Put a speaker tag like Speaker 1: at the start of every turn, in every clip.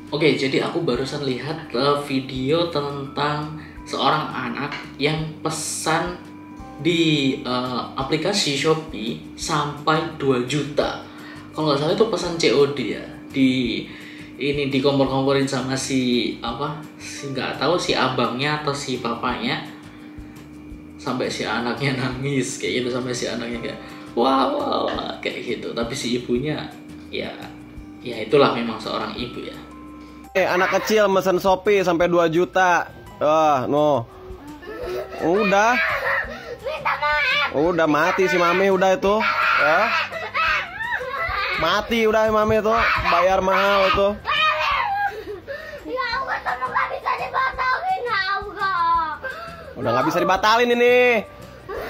Speaker 1: Oke, jadi aku barusan lihat video tentang seorang anak yang pesan di aplikasi Shopee sampai 2 juta. Kalau nggak salah itu pesan COD ya. Ini dikompor-komporin sama si nggak tahu si abangnya atau si papanya, sampai si anaknya nangis kayak gitu, sampai si anaknya kayak wah kayak gitu. Tapi si ibunya ya itulah memang seorang ibu ya.
Speaker 2: Anak kecil mesen Shopee sampai 2 juta. No. Udah mati si mami udah itu. Mati udah mami itu, bayar mahal itu.
Speaker 3: Ya Allah, kamu gak bisa dibatalin ya Allah.
Speaker 2: Udah nggak bisa dibatalin ini.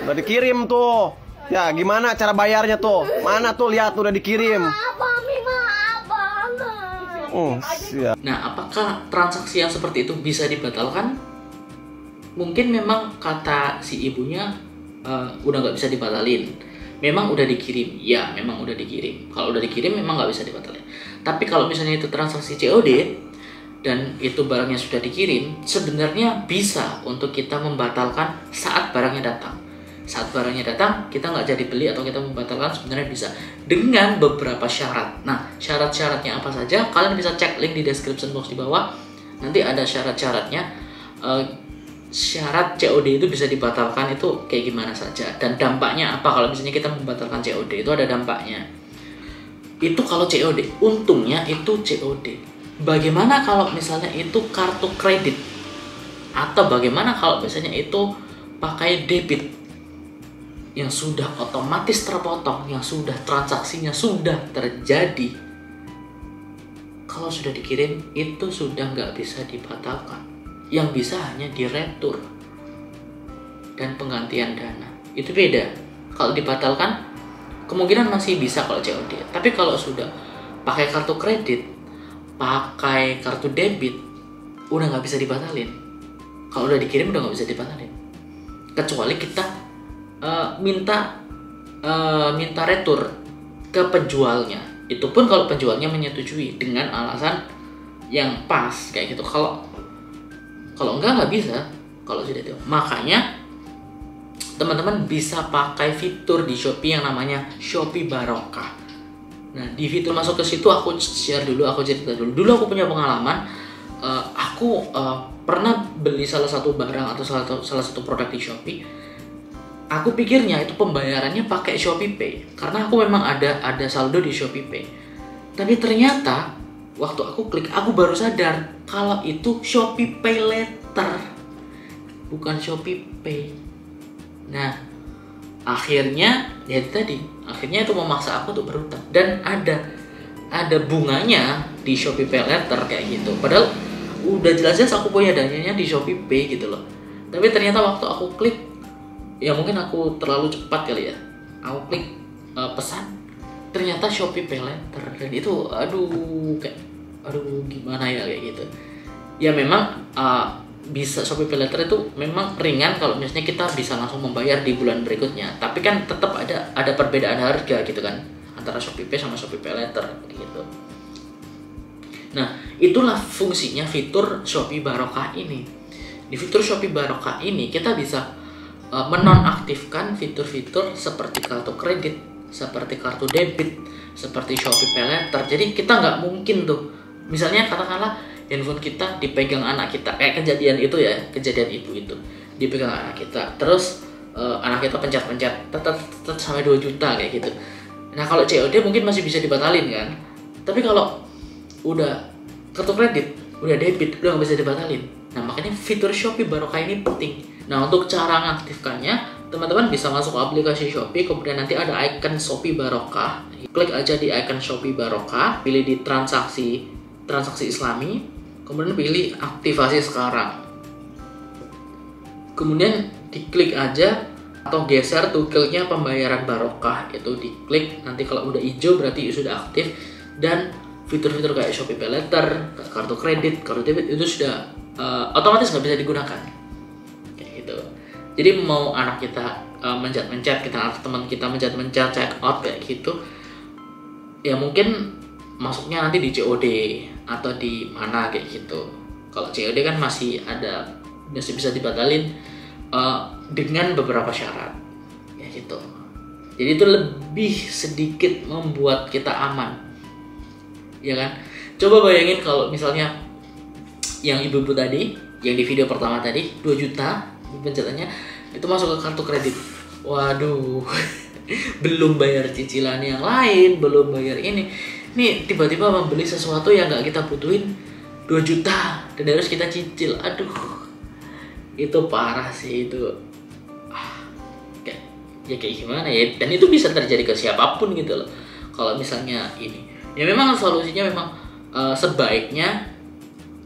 Speaker 2: Udah dikirim tuh. Ya gimana cara bayarnya tuh? Mana tuh, lihat udah dikirim.
Speaker 3: Maaf mami, maaf banget.
Speaker 2: Siap.
Speaker 1: Nah, apakah transaksi yang seperti itu bisa dibatalkan? Mungkin memang kata si ibunya udah nggak bisa dibatalin. Memang udah dikirim, ya memang udah dikirim. Kalau udah dikirim memang nggak bisa dibatalin. Tapi kalau misalnya itu transaksi COD dan itu barangnya sudah dikirim, sebenarnya bisa untuk kita membatalkan saat barangnya datang. Saat barangnya datang, kita nggak jadi beli atau kita membatalkan sebenarnya bisa dengan beberapa syarat. Nah, syarat-syaratnya apa saja? Kalian bisa cek link di description box di bawah. Nanti ada syarat-syaratnya. Syarat COD itu bisa dibatalkan itu kayak gimana saja, dan dampaknya apa kalau misalnya kita membatalkan COD, itu ada dampaknya. Itu kalau COD, untungnya itu COD. Bagaimana kalau misalnya itu kartu kredit, atau bagaimana kalau misalnya itu pakai debit yang sudah otomatis terpotong, yang sudah transaksinya sudah terjadi? Kalau sudah dikirim itu sudah nggak bisa dibatalkan. Yang bisa hanya diretur dan penggantian dana. Itu beda. Kalau dibatalkan kemungkinan masih bisa kalau COD. Tapi kalau sudah pakai kartu kredit, pakai kartu debit, udah nggak bisa dibatalin. Kalau udah dikirim udah nggak bisa dibatalin. Kecuali kita minta retur ke penjualnya. Itu pun kalau penjualnya menyetujui dengan alasan yang pas kayak gitu. Kalau enggak bisa, kalau sudah itu. Makanya teman-teman bisa pakai fitur di Shopee yang namanya Shopee Barokah. Nah, di fitur masuk ke situ aku share dulu, aku cerita dulu. Dulu aku punya pengalaman, aku pernah beli salah satu barang atau salah satu produk di Shopee. Aku pikirnya itu pembayarannya pakai Shopee Pay, karena aku memang ada saldo di Shopee Pay. Tapi ternyata waktu aku klik, aku baru sadar kalau itu Shopee Pay Later, bukan Shopee Pay. Nah, akhirnya akhirnya itu memaksa aku untuk berutang, dan ada bunganya di Shopee Pay Later kayak gitu. Padahal udah jelas-jelas aku punya dananya di Shopee Pay gitu loh. Tapi ternyata waktu aku klik, ya mungkin aku terlalu cepat kali ya, aku klik pesan, ternyata Shopee Pay Later, dan itu aduh gimana ya kayak gitu. Ya memang bisa Shopee Pay Later itu memang ringan kalau misalnya kita bisa langsung membayar di bulan berikutnya. Tapi kan tetap ada perbedaan harga gitu kan antara Shopee Pay sama Shopee Pay Later gitu. Nah, itulah fungsinya fitur Shopee Barokah ini. Di fitur Shopee Barokah ini kita bisa menonaktifkan fitur-fitur seperti kartu kredit, seperti kartu debit, seperti Shopee Pay Later. Jadi kita nggak mungkin tuh, misalnya katakanlah handphone kita dipegang anak kita, kayak kejadian itu ya, kejadian ibu itu dipegang anak kita, terus anak kita pencet-pencet sampai 2 juta kayak gitu. Nah, kalau COD mungkin masih bisa dibatalin kan, tapi kalau udah kartu kredit, udah debit, udah nggak bisa dibatalin. Nah, makanya fitur Shopee Barokah ini penting. Nah, untuk cara mengaktifkannya, teman-teman bisa masuk ke aplikasi Shopee, kemudian nanti ada icon Shopee Barokah. Klik aja di icon Shopee Barokah, pilih di transaksi Islami, kemudian pilih aktivasi sekarang. Kemudian diklik aja atau geser toggle-nya pembayaran Barokah, itu diklik. Nanti kalau udah hijau berarti sudah aktif, dan fitur-fitur kayak Shopee Pay Later, kartu kredit, kartu debit itu sudah otomatis nggak bisa digunakan. Jadi mau anak kita mencet-mencet, teman kita mencet-mencet check out kayak gitu, ya mungkin masuknya nanti di COD atau di mana kayak gitu. Kalau COD kan masih bisa dibatalin dengan beberapa syarat ya gitu. Jadi itu lebih sedikit membuat kita aman, ya kan? Coba bayangin kalau misalnya yang ibu-ibu tadi, yang di video pertama tadi 2 juta pencetannya itu masuk ke kartu kredit. Waduh, belum bayar cicilan yang lain, belum bayar ini. Nih tiba-tiba membeli sesuatu yang nggak kita butuhin 2 juta dan harus kita cicil. Aduh, itu parah sih itu. Kayak gimana ya? Dan itu bisa terjadi ke siapapun gitu loh. Kalau misalnya ini, ya memang solusinya memang sebaiknya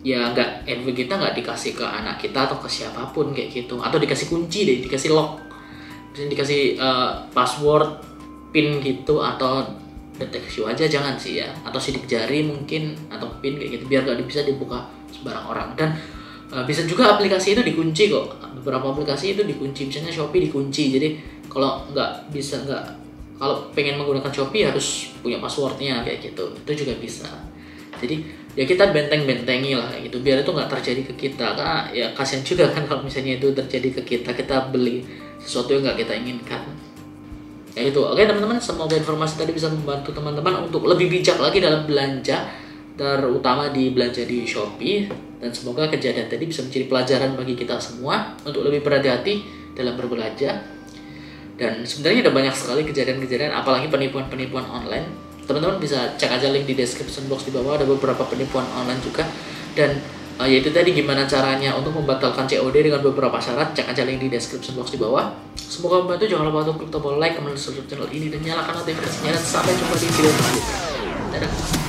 Speaker 1: ya kita nggak dikasih ke anak kita atau ke siapapun kayak gitu, atau dikasih kunci deh, dikasih lock, dikasih password, pin gitu, atau deteksi wajah jangan sih ya, atau sidik jari mungkin, atau pin kayak gitu biar nggak bisa dibuka sembarang orang. Dan bisa juga aplikasi itu dikunci kok, beberapa aplikasi itu dikunci, misalnya Shopee dikunci. Jadi kalau kalau pengen menggunakan Shopee harus punya passwordnya kayak gitu, itu juga bisa. Jadi ya kita benteng-bentengi lah gitu biar itu nggak terjadi ke kita, karena ya kasihan juga kan kalau misalnya itu terjadi ke kita beli sesuatu yang nggak kita inginkan. Ya itu. Oke teman-teman, semoga informasi tadi bisa membantu teman-teman untuk lebih bijak lagi dalam belanja, terutama di belanja di Shopee, dan semoga kejadian tadi bisa menjadi pelajaran bagi kita semua untuk lebih berhati-hati dalam berbelanja. Dan sebenarnya ada banyak sekali kejadian-kejadian, apalagi penipuan-penipuan online. Teman-teman bisa cek aja link di description box di bawah, ada beberapa penipuan online juga. Dan yaitu tadi gimana caranya untuk membatalkan COD dengan beberapa syarat, cek aja link di description box di bawah. Semoga membantu. Jangan lupa untuk klik tombol like, kemudian subscribe channel ini dan nyalakan notifikasinya, dan sampai jumpa di video selanjutnya. Dadah.